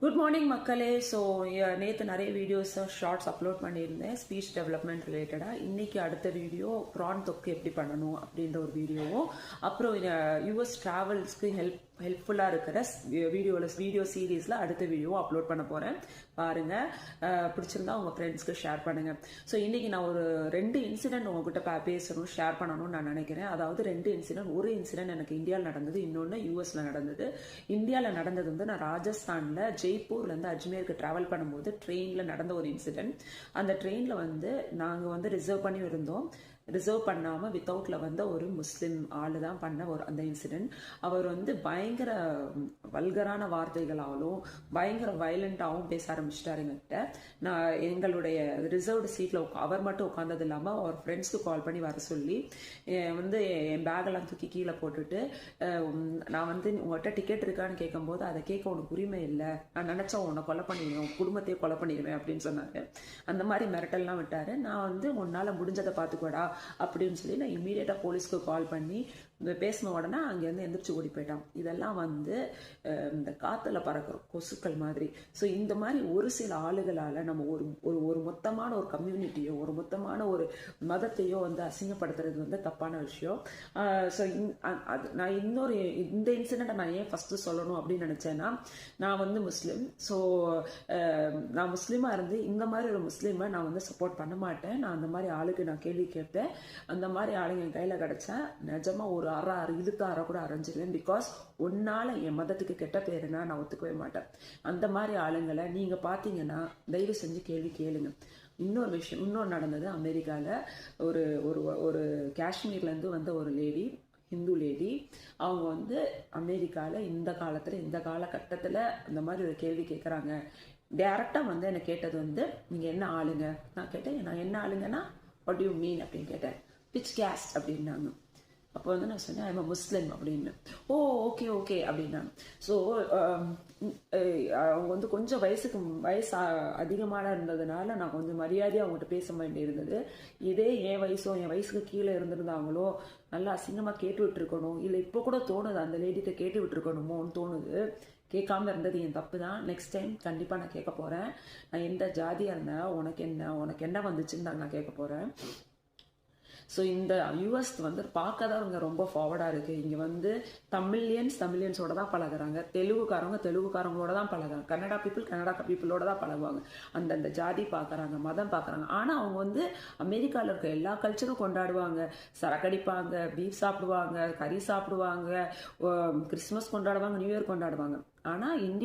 Good morning மக்களே. So நேற்று நிறைய வீடியோஸ் ஷார்ட்ஸ் அப்லோட் பண்ணியிருந்தேன் ஸ்பீச் டெவலப்மெண்ட் ரிலேட்டடாக. இன்னைக்கு அடுத்த வீடியோ ப்ரான் தொக்கு எப்படி பண்ணணும் அப்படின்ற ஒரு வீடியோவும், அப்புறம் யூஎஸ் ட்ராவல்ஸ்க்கு ஹெல்ப்ஃபுல்லாக இருக்கிற வீடியோ சீரீஸில் அடுத்த வீடியோவும் அப்லோட் பண்ண போகிறேன். பாருங்கள், பிடிச்சிருந்தா உங்கள் ஃப்ரெண்ட்ஸ்க்கு ஷேர் பண்ணுங்கள். ஸோ இன்றைக்கி நான் ஒரு 2 இன்சிடென்ட் உங்ககிட்ட பேசணும், ஷேர் பண்ணணும்னு நான் நினைக்கிறேன். அதாவது 2 இன்சிடென்ட். ஒரு இன்சிடென்ட் எனக்கு இந்தியாவில் நடந்தது, இன்னொன்று யூஎஸில் நடந்தது. இந்தியாவில் நடந்தது வந்து நான் ராஜஸ்தானில் ஜெய்ப்பூர்லேருந்து அஜ்மீருக்கு ட்ராவல் பண்ணும்போது ட்ரெயினில் நடந்த ஒரு இன்சிடென்ட். அந்த ட்ரெயினில் வந்து நாங்கள் வந்து ரிசர்வ் பண்ணி இருந்தோம். ரிசர்வ் பண்ணாமல் வித்தவுட்டில் வந்த ஒரு முஸ்லீம் ஆளு தான் பண்ண ஒரு அந்த இன்சிடென்ட். அவர் வந்து பயங்கர வல்கரான வார்த்தைகளாலும் பயங்கர வயலண்டாகவும் பேச ஆரம்பிச்சிட்டாரு எங்ககிட்ட. நான் எங்களுடைய ரிசர்வ்டு சீட்டில் அவர் மட்டும் உட்காந்தது இல்லாமல் அவர் ஃப்ரெண்ட்ஸ்க்கு கால் பண்ணி வர சொல்லி வந்து என் பேக்கெல்லாம் தூக்கி கீழே போட்டுட்டு, நான் வந்து உங்கள்கிட்ட டிக்கெட் இருக்கான்னு கேட்கும்போது அதை கேட்க உனக்கு உரிமை இல்லை, நான் நினச்சா உன்னை கொலை பண்ணிடுவேன், குடும்பத்தையே கொலை பண்ணிடுவேன் அப்படின்னு சொன்னார். அந்த மாதிரி மிரட்டல்லாம் விட்டார். நான் வந்து உன்னால் முடிஞ்சதை பார்த்துக்கூடா அப்படின்னு சொல்லி நான் இம்மீடியட்டாக போலீஸ்க்கு கால் பண்ணி பேசின உடனே அங்கேருந்து எந்திரிச்சு ஓடி போயிட்டான். இதெல்லாம் வந்து இந்த காற்றுல பறக்கிற கொசுக்கள் மாதிரி. ஸோ இந்த மாதிரி ஒரு சில ஆளுகளால் நம்ம ஒரு ஒரு மொத்தமான ஒரு கம்யூனிட்டியோ ஒரு மொத்தமான ஒரு மதத்தையோ வந்து அசிங்கப்படுத்துறது வந்து தப்பான விஷயம். ஸோ நான் இந்த இன்சிடென்ட்டை நான் ஏன் ஃபஸ்ட்டு சொல்லணும் அப்படின்னு நினச்சேன்னா, நான் வந்து முஸ்லீம். ஸோ நான் முஸ்லீமாக இருந்து இந்த மாதிரி ஒரு முஸ்லீமை நான் வந்து சப்போர்ட் பண்ண மாட்டேன். நான் அந்த மாதிரி ஆளுக்கு நான் கேள்வி கேட்பேன். அந்த மாதிரி ஆளுங்க என் கையில் கிடச்சா நிஜமாக ஒரு இழுத்து கூட அரைஞ்சிருவேன். பிகாஸ் ஒன்னால என் மதத்துக்கு கெட்ட பேருனா நான் ஒத்துக்கவே மாட்டேன். அந்த மாதிரி ஆளுங்களை நீங்க பாத்தீங்கன்னா தயவு செஞ்சு கேள்வி கேளுங்க. இன்னொரு விஷயம், இன்னொரு நடந்தது அமெரிக்கால. ஒரு ஒரு ஒரு காஷ்மீர்லேருந்து வந்த ஒரு லேடி, ஹிந்து லேடி. அவங்க வந்து அமெரிக்காவில் இந்த காலத்தில் இந்த காலகட்டத்தில் இந்த மாதிரி ஒரு கேள்வி கேட்குறாங்க. டைரக்டாக வந்து என்னை கேட்டது வந்து, நீங்கள் என்ன ஆளுங்க? நான் கேட்டேன், நான் என்ன ஆளுங்கன்னா வாட் யூ மீன் அப்படின்னு கேட்டேன். விச் கேஸ்ட் அப்படின்னாங்க. அப்போ வந்து நான் சொன்னேன் ஐம் முஸ்லீம் அப்படின்னு. ஓ ஓகே ஓகே அப்படின்னாங்க. ஸோ அவங்க வந்து கொஞ்சம் வயசு அதிகமான இருந்ததுனால நான் கொஞ்சம் மரியாதையாக அவங்ககிட்ட பேச வேண்டி இருந்தது. இதே என் வயசுக்கு கீழே இருந்திருந்தாங்களோ நல்லா அசிங்கமாக கேட்டு விட்டுருக்கணும். இல்லை இப்போ கூட தோணுது அந்த லேடிகிட்ட கேட்டு விட்டுருக்கணுமோன்னு தோணுது. கேட்காம இருந்தது என் தப்பு தான். நெக்ஸ்ட் டைம் கண்டிப்பாக நான் கேட்க போகிறேன். நான் எந்த ஜாதியாக இருந்தேன், உனக்கு என்ன வந்துச்சுன்னு நான் கேட்க போகிறேன். ஸோ இந்த யூஎஸ் வந்து பார்க்க தான் இங்கே ரொம்ப ஃபார்வர்டாக இருக்குது. இங்கே வந்து தமிழியன்ஸோட தான் பழகுறாங்க, தெலுங்குக்காரங்களோட தான் பழகுறாங்க, கன்னடா பீப்புளோட தான் பழகுவாங்க. அந்தந்த ஜாதி பார்க்குறாங்க, மதம் பார்க்குறாங்க. ஆனால் அவங்க வந்து அமெரிக்காவில் இருக்க எல்லா கல்ச்சரும் கொண்டாடுவாங்க. சரக்கடிப்பாங்க, பீஃப் சாப்பிடுவாங்க, கறி சாப்பிடுவாங்க, கிறிஸ்மஸ் கொண்டாடுவாங்க, நியூ இயர் கொண்டாடுவாங்க. ஆனால் இந்தியா